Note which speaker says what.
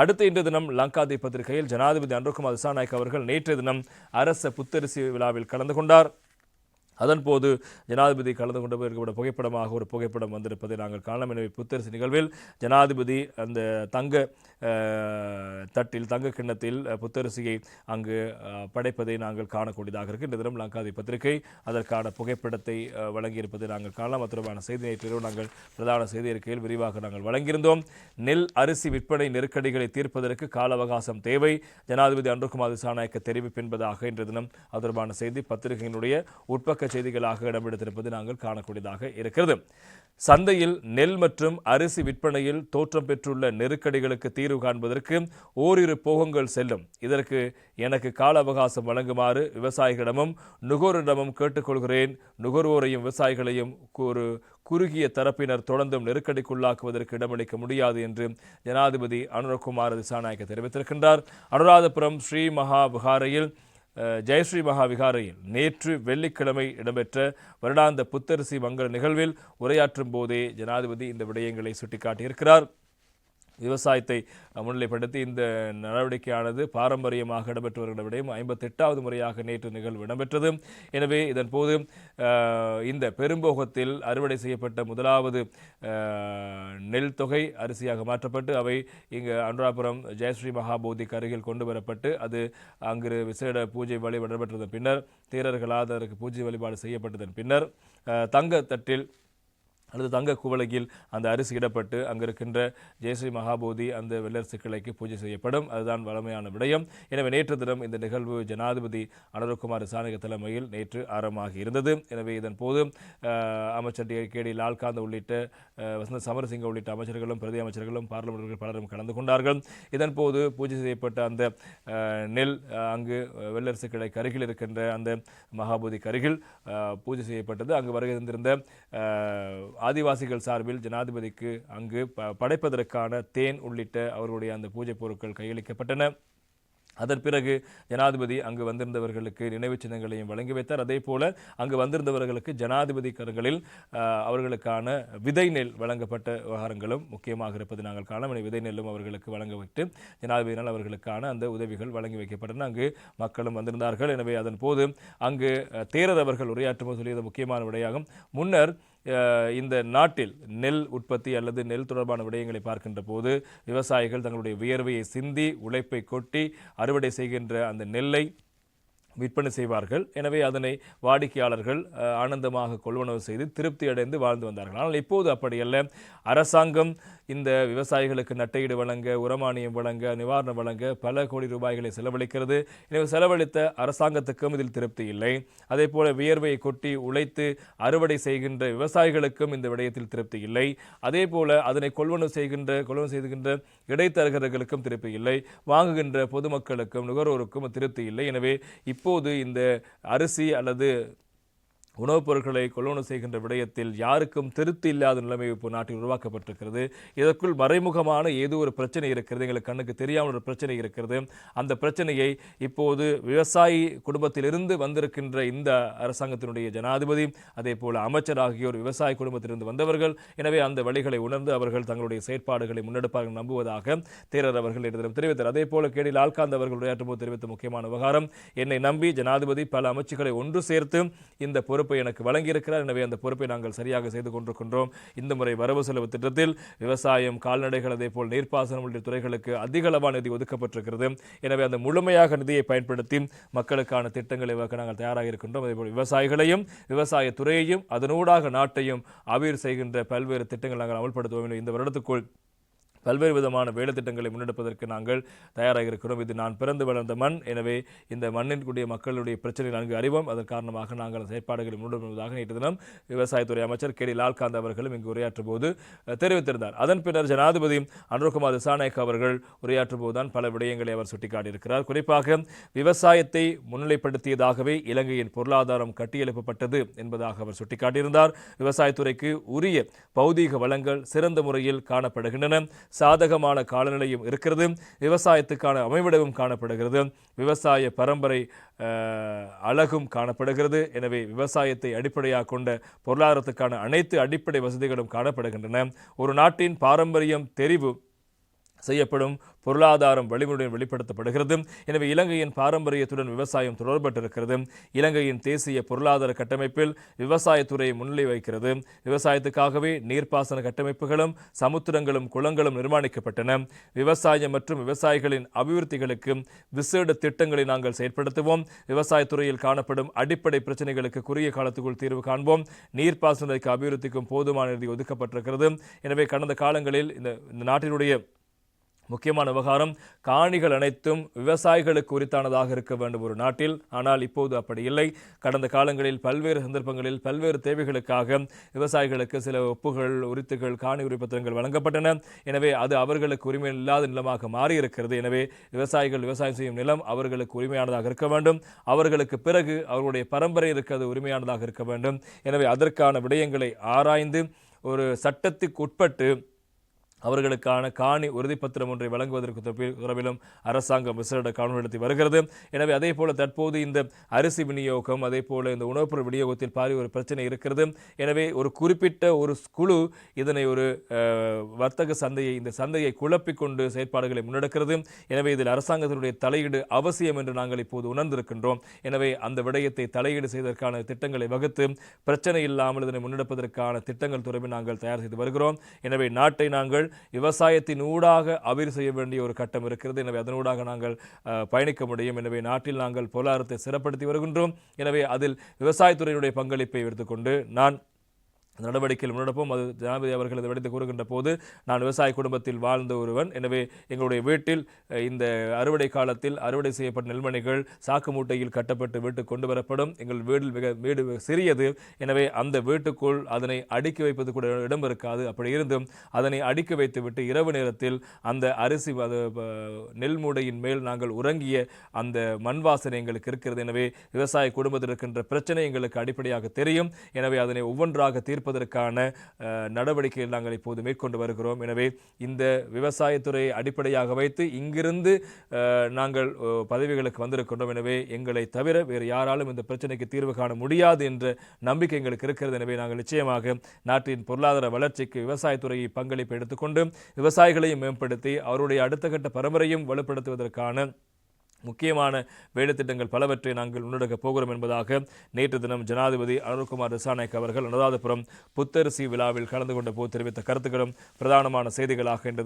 Speaker 1: அடுத்த இன்று தினம் லங்காதீப் பத்திரிகையில் ஜனாதிபதி அனுரகுமார் திசாநாயக்க அவர்கள் நேற்றைய தினம் அரச புத்தரிசி விழாவில் கலந்து கொண்டார். அதன்போது ஜனாதிபதி கலந்து கொண்ட புகைப்படமாக ஒரு புகைப்படம் வந்திருப்பதை நாங்கள் காணலாம். எனவே புத்தரிசி நிகழ்வில் ஜனாதிபதி அந்த தங்க தட்டில் தங்க கிண்ணத்தில் புத்தரிசியை அங்கு படைப்பதை நாங்கள் காணக்கூடியதாக இருக்கு. இந்த தினம் லங்காதீப் பத்திரிகை அதற்கான புகைப்படத்தை வழங்கியிருப்பதை நாங்கள் காணலாம். அத்துடன் செய்தி நேற்று நாங்கள் பிரதான செய்தி அறிக்கையில் விரிவாக நாங்கள் வழங்கியிருந்தோம். நெல் அரிசி விற்பனை நெருக்கடிகளை தீர்ப்பதற்கு கால அவகாசம் தேவை, ஜனாதிபதி அனுரகுமார் திசாநாயக்க தெரிவிப்பு என்பதாக இன்று தினம் அது தொடர்பான செய்தி பத்திரிகையினுடைய உட்பக்க செய்திகளாக இடம்பெடுத்திருப்பது நாங்கள் காணக்கூடியதாக இருக்கிறது. சந்தையில் நெல் மற்றும் அரிசி விற்பனையில் தோற்றம் பெற்றுள்ள நெருக்கடிகளுக்கு தீர்வு காண்பதற்கு ஓரிரு போகங்கள் செல்லும். இதற்கு எனக்கு கால அவகாசம் வழங்குமாறு விவசாயிகளிடமும் நுகர்வோரிடமும் கேட்டுக்கொள்கிறேன். நுகர்வோரையும் விவசாயிகளையும் ஒரு குறுகிய தரப்பினர் தொடர்ந்தும் நெருக்கடிக்குள்ளாக்குவதற்கு இடமளிக்க முடியாது என்று ஜனாதிபதி அனுரகுமார் திசாநாயக்க தெரிவித்திருக்கின்றார். அனுராதபுரம் ஸ்ரீ மகா விகாரையில் ஜெயஸ்ரீ மகா விகாரையில் நேற்று வெள்ளிக்கிழமை இடம்பெற்ற வருடாந்த புத்தரிசி மங்கள நிகழ்வில் உரையாற்றும் போதே ஜனாதிபதி இந்த விடயங்களை சுட்டிக்காட்டியிருக்கிறார். விவசாயத்தை முன்னிலைப்படுத்தி இந்த நடவடிக்கையானது பாரம்பரியமாக இடம்பெற்று வருகிற விடயம் 58வது முறையாக நேற்று நிகழ்வு இடம்பெற்றது. எனவே இதன் போது இந்த பெரும்போகத்தில் அறுவடை செய்யப்பட்ட முதலாவது நெல் தொகை அரிசியாக மாற்றப்பட்டு அவை இங்கு அனுராபுரம் ஜெயஸ்ரீ மகாபோதிக்கு அருகில் கொண்டு வரப்பட்டு அது அங்கு விசேட பூஜை வழிபாடு நடைபெற்றதன் பின்னர் தேரர்களால் அதற்கு பூஜை வழிபாடு செய்யப்பட்டதன் பின்னர் தங்க தட்டில் அல்லது தங்க குவளையில் அந்த அரிசி இடப்பட்டு அங்கு இருக்கின்ற ஜெயஸ்ரீ மகாபோதி அந்த வெள்ளரசு கிளைக்கு பூஜை செய்யப்படும். அதுதான் வளமையான விடயம். எனவே நேற்று தினம் இந்த நிகழ்வு ஜனாதிபதி அனுரகுமார் திசாநாயக்க தலைமையில் நேற்று ஆரம்பமாகி இருந்தது. எனவே இதன் போது அமைச்சர் கேடி லால்காந்த் உள்ளிட்ட வசந்த சமரசிங்க உள்ளிட்ட அமைச்சர்களும் பிரதி அமைச்சர்களும் பார்லிமென்ட் பலரும் கலந்து கொண்டார்கள். இதன் போது பூஜை செய்யப்பட்ட அந்த நெல் அங்கு வெள்ளரசு கிளைக்கு அருகில் இருக்கின்ற அந்த மகாபோதிக்கு அருகில் பூஜை செய்யப்பட்டது. அங்கு வருகை தந்திருந்த ஆதிவாசிகள் சார்பில் ஜனாதிபதிக்கு அங்கு படைப்பதற்கான தேன் உள்ளிட்ட அவர்களுடைய அந்த பூஜை பொருட்கள் கையளிக்கப்பட்டன. அதன் பிறகு ஜனாதிபதி அங்கு வந்திருந்தவர்களுக்கு நினைவு சின்னங்களையும் வழங்கி வைத்தார். அதே போல அங்கு வந்திருந்தவர்களுக்கு ஜனாதிபதி கரங்களில் அவர்களுக்கான விதை நெல் வழங்கப்பட்ட விவகாரங்களும் முக்கியமாக இருப்பது நாங்கள் காணலாம். விதை நெல்லும் அவர்களுக்கு வழங்கவிட்டு ஜனாதிபதியினால் அவர்களுக்கான அந்த உதவிகள் வழங்கி வைக்கப்பட்டன. அங்கு மக்களும் வந்திருந்தார்கள். எனவே அதன் போது அங்கு தேரர் அவர்கள் உரையாற்றும் போது சொல்லியது முக்கியமான விடயமாகும். முன்னர் இந்த நாட்டில் நெல் உற்பத்தி அல்லது நெல் தொடர்பான விடயங்களை பார்க்கின்ற போது விவசாயிகள் தங்களுடைய வியர்வையை சிந்தி உழைப்பை கொட்டி அறுவடை செய்கின்ற அந்த நெல்லை விற்பனை செய்வார்கள். எனவே அதனை வாடிக்கையாளர்கள் ஆனந்தமாக கொள்வனவு செய்து திருப்தி அடைந்து வாழ்ந்து வந்தார்கள். ஆனால் இப்போது அப்படியல்ல. அரசாங்கம் இந்த விவசாயிகளுக்கு நட்டையீடு வழங்க, உரமானியம் வழங்க, நிவாரணம் வழங்க பல கோடி ரூபாய்களை செலவழிக்கிறது. எனவே செலவழித்த அரசாங்கத்துக்கும் இதில் திருப்தி இல்லை. அதே போல வியர்வையை கொட்டி உழைத்து அறுவடை செய்கின்ற விவசாயிகளுக்கும் இந்த விடயத்தில் திருப்தி இல்லை. அதே போல அதனை கொள்வனவு செய்கின்ற இடைத்தரகர்களுக்கும் திருப்தி இல்லை. வாங்குகின்ற பொதுமக்களுக்கும் நுகர்வோருக்கும் திருப்தி இல்லை. எனவே இப்போது இந்த அரிசி அல்லது உணவுப் பொருட்களை கொள்வனவு செய்கின்ற விடயத்தில் யாருக்கும் திருப்தி இல்லாத நிலைமை இப்போ நாட்டில் உருவாக்கப்பட்டிருக்கிறது. இதற்குள் மறைமுகமான ஏதோ ஒரு பிரச்சனை இருக்கிறது, எங்களுக்கு கண்ணுக்கு தெரியாமல் ஒரு பிரச்சனை இருக்கிறது. அந்த பிரச்சனையை இப்போது விவசாயி குடும்பத்திலிருந்து வந்திருக்கின்ற இந்த அரசாங்கத்தினுடைய ஜனாதிபதி அதே போல அமைச்சர் ஆகியோர் விவசாய குடும்பத்திலிருந்து வந்தவர்கள். எனவே அந்த வழிகளை உணர்ந்து அவர்கள் தங்களுடைய செயற்பாடுகளை முன்னெடுப்பார்கள் நம்புவதாக தேரர் அவர்கள் தெரிவித்தார். அதே போல கேடி லால்காந்த் அவர்கள் உரையாற்றும் போது தெரிவித்த முக்கியமான விவகாரம், என்னை நம்பி ஜனாதிபதி பல அமைச்சுகளை ஒன்று சேர்த்து இந்த பொறுப்பை எனக்கு வழங்கியிருக்கிறார். எனவே அந்த பொறுப்பை நாங்கள் சரியாக செய்து கொண்டிருக்கின்றோம். இந்த முறை வரவு செலவு திட்டத்தில் விவசாயம், கால்நடைகள் அதே போல் நீர்ப்பாசனம் உள்ளிட்ட துறைகளுக்கு அதிக அளவான நிதி ஒதுக்கப்பட்டிருக்கிறது. எனவே அந்த முழுமையாக நிதியை பயன்படுத்தி மக்களுக்கான திட்டங்களை வகுக்க நாங்கள் தயாராக இருக்கின்றோம். அதேபோல் விவசாயிகளையும் விவசாயத்துறையையும் அதனூடாக நாட்டையும் அபிவிருத்தி செய்கின்ற பல்வேறு திட்டங்கள் நாங்கள் அமல்படுத்துவோம். இந்த வருடத்துக்குள் பல்வேறு விதமான வேலை திட்டங்களை முன்னெடுப்பதற்கு நாங்கள் தயாராக இருக்கிறோம். இது நான் பிறந்து வளர்ந்த மண். எனவே இந்த மண்ணிற்குரிய மக்களுடைய பிரச்சனை நன்கு அறிவோம். அதன் காரணமாக நாங்கள் செயற்பாடுகளை முன்னெடுப்பதாக நேற்று தினம் விவசாயத்துறை அமைச்சர் கேடி லால்காந்த் அவர்களும் இங்கு உரையாற்றும் போது தெரிவித்திருந்தார். அதன் பின்னர் ஜனாதிபதி அனுரகுமார் திசாநாயக்க அவர்கள் உரையாற்றும் போதுதான் பல விடயங்களை அவர் சுட்டிக்காட்டியிருக்கிறார். குறிப்பாக விவசாயத்தை முன்னிலைப்படுத்தியதாகவே இலங்கையின் பொருளாதாரம் கட்டியெழுப்பப்பட்டது என்பதாக அவர் சுட்டிக்காட்டியிருந்தார். விவசாயத்துறைக்கு உரிய பௌதீக வளங்கள் சிறந்த முறையில் காணப்படுகின்றன. சாதகமான காலநிலையும் இருக்கிறது. விவசாயத்துக்கான அமைவிடமும் காணப்படுகிறது. விவசாய பரம்பரை அழகும் காணப்படுகிறது. எனவே விவசாயத்தை அடிப்படையாக கொண்ட பொருளாதாரத்துக்கான அனைத்து அடிப்படை வசதிகளும் காணப்படுகின்றன. ஒரு நாட்டின் பாரம்பரியம் தெரிவு செய்யப்படும் பொருளாதாரம் வழிமுறையுடன் வெளிப்படுத்தப்படுகிறது. எனவே இலங்கையின் பாரம்பரியத்துடன் விவசாயம் தொடர்பட்டிருக்கிறது. இலங்கையின் தேசிய பொருளாதார கட்டமைப்பில் விவசாயத்துறை முன்னிலை வைக்கிறது. விவசாயத்துக்காகவே நீர்ப்பாசன கட்டமைப்புகளும் சமுத்திரங்களும் குளங்களும் நிர்மாணிக்கப்பட்டன. விவசாயம் மற்றும் விவசாயிகளின் அபிவிருத்திகளுக்கு விசேட திட்டங்களை நாங்கள் செயற்படுத்துவோம். விவசாயத்துறையில் காணப்படும் அடிப்படை பிரச்சனைகளுக்கு குறுகிய காலத்துக்குள் தீர்வு காண்போம். நீர்ப்பாசனத்திற்கு அபிவிருத்திக்கும் போதுமான நிதி ஒதுக்கப்பட்டிருக்கிறது. எனவே கடந்த காலங்களில் இந்த நாட்டினுடைய முக்கியமான விவகாரம் காணிகள் அனைத்தும் விவசாயிகளுக்கு உரித்தானதாக இருக்க வேண்டும் ஒரு நாட்டில். ஆனால் இப்போது அப்படி இல்லை. கடந்த காலங்களில் பல்வேறு சந்தர்ப்பங்களில் பல்வேறு தேவைகளுக்காக விவசாயிகளுக்கு சில ஒப்புகள் உரித்துகள் காணி உரிப்பத்திரங்கள் வழங்கப்பட்டன. எனவே அது அவர்களுக்கு உரிமை இல்லாத நிலமாக மாறியிருக்கிறது. எனவே விவசாயிகள் விவசாயம் செய்யும் நிலம் அவர்களுக்கு உரிமையானதாக இருக்க வேண்டும். அவர்களுக்கு பிறகு அவர்களுடைய பரம்பரை இருக்கிறது உரிமையானதாக இருக்க வேண்டும். எனவே அதற்கான விடயங்களை ஆராய்ந்து ஒரு சட்டத்துக்கு உட்பட்டு அவர்களுக்கான காணி உறுதிப்பத்திரம் ஒன்றை வழங்குவதற்கு தொடர்பிலும் அரசாங்கம் விசேட கவனம் எடுத்து வருகிறது. எனவே அதே போல தற்போது இந்த அரிசி விநியோகம் அதே போல இந்த உணவுப்பொருள் விநியோகத்தில் பாரி ஒரு பிரச்சனை இருக்கிறது. எனவே ஒரு குறிப்பிட்ட ஒரு குழு இதனை ஒரு வர்த்தக சந்தையை இந்த சந்தையை குழப்பிக்கொண்டு செயற்பாடுகளை முன்னெடுக்கிறது. எனவே இதில் அரசாங்கத்தினுடைய தலையீடு அவசியம் என்று நாங்கள் இப்போது உணர்ந்திருக்கின்றோம். எனவே அந்த விடயத்தை தலையீடு செய்வதற்கான திட்டங்களை வகுத்து பிரச்சனை இல்லாமல் இதனை முன்னெடுப்பதற்கான திட்டங்கள் தொடர்பில் நாங்கள் தயார் செய்து வருகிறோம். எனவே நாட்டை நாங்கள் விவசாயத்தின் ஊடாக அபிவிருத்தி செய்ய வேண்டிய ஒரு கட்டம் இருக்கிறது. எனவே அதனூடாக நாங்கள் பயணிக்க முடியும். எனவே நாட்டில் நாங்கள் பொருளாதாரத்தை சிறப்படுத்தி வருகின்றோம். எனவே அதில் விவசாயத்துறையினுடைய பங்களிப்பை எடுத்துக்கொண்டு நான் நடவடிக்கையில் முன்னெடுப்போம். அது ஜனாதிபதி அவர்கள் இதை வெடித்து கூறுகின்ற போது நான் விவசாய குடும்பத்தில் வாழ்ந்த ஒருவன். எனவே எங்களுடைய வீட்டில் இந்த அறுவடை காலத்தில் அறுவடை செய்யப்பட்ட நெல்மணிகள் சாக்கு மூட்டையில் கட்டப்பட்டு வீட்டுக்கு கொண்டு வரப்படும். எங்கள் வீடு சிறியது. எனவே அந்த வீட்டுக்குள் அதனை அடுக்கி வைப்பது கூட இடம் இருக்காது. அப்படி இருந்தும் அதனை அடுக்கி வைத்துவிட்டு இரவு நேரத்தில் அந்த அரிசி நெல் மூடையின் மேல் நாங்கள் உறங்கிய அந்த மண் வாசனை எங்களுக்கு இருக்கிறது. எனவே விவசாய குடும்பத்தில் இருக்கின்ற பிரச்சனை எங்களுக்கு அடிப்படையாக தெரியும். எனவே அதனை ஒவ்வொன்றாக தீர்ப்பதற்கான நடவடிக்கைகள் நாங்கள் இப்போது மேற்கொண்டு வருகிறோம். எனவே இந்த விவசாயத்துறையை அடிப்படையாக வைத்து இங்கிருந்து நாங்கள் பதவிகளுக்கு வந்திருக்கின்றோம். எனவே எங்களை தவிர வேறு யாராலும் இந்த பிரச்சனைக்கு தீர்வு காண முடியாது என்ற நம்பிக்கை எங்களுக்கு இருக்கிறது. எனவே நாங்கள் நிச்சயமாக நாட்டின் பொருளாதார வளர்ச்சிக்கு விவசாயத்துறையை பங்களிப்பு எடுத்துக்கொண்டு விவசாயிகளையும் மேம்படுத்தி அவருடைய அடுத்த கட்ட பரம்பரையும் வலுப்படுத்துவதற்கான முக்கியமான வேலைத்திட்டங்கள் பலவற்றை நாங்கள் முன்னெடுக்கப் போகிறோம் என்பதாக நேற்று தினம் ஜனாதிபதி அனுர்குமார் திசாநாயக்க அவர்கள் அனுராதபுரம் புத்தரிசி விழாவில் கலந்து கொண்ட போது தெரிவித்த கருத்துக்களும் பிரதானமான செய்திகளாக